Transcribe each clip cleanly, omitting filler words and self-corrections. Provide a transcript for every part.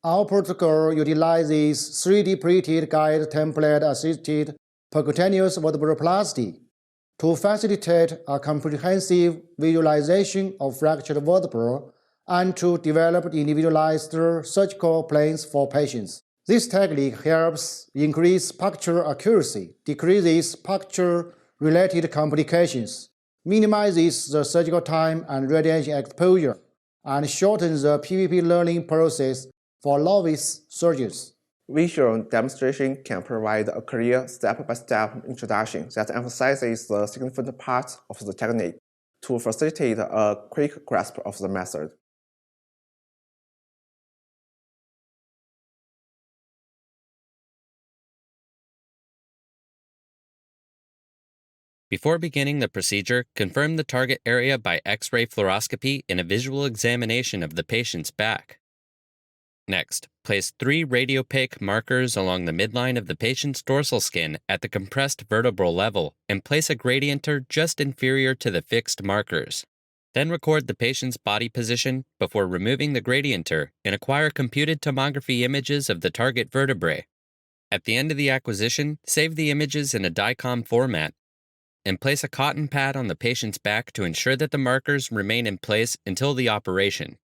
Our protocol utilizes 3D printed guide template-assisted percutaneous vertebroplasty to facilitate a comprehensive visualization of fractured vertebra and to develop individualized surgical plans for patients. This technique helps increase puncture accuracy, decreases puncture-related complications, minimizes the surgical time and radiation exposure, and shortens the PVP learning process for novice surgeons. Visual demonstration can provide a clear step-by-step introduction that emphasizes the significant parts of the technique to facilitate a quick grasp of the method. Before beginning the procedure, confirm the target area by X-ray fluoroscopy in a visual examination of the patient's back. Next, place 3 radiopaque markers along the midline of the patient's dorsal skin at the compressed vertebral level and place a gradienter just inferior to the fixed markers. Then record the patient's body position before removing the gradienter and acquire computed tomography images of the target vertebrae. At the end of the acquisition, save the images in a DICOM format and place a cotton pad on the patient's back to ensure that the markers remain in place until the operation.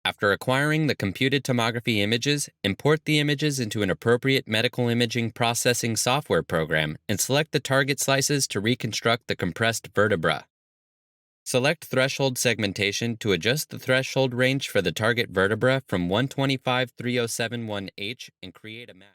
After acquiring the computed tomography images, import the images into an appropriate medical imaging processing software program and select the target slices to reconstruct the compressed vertebra. Select threshold segmentation to adjust the threshold range for the target vertebra from 125/3071H and create a map.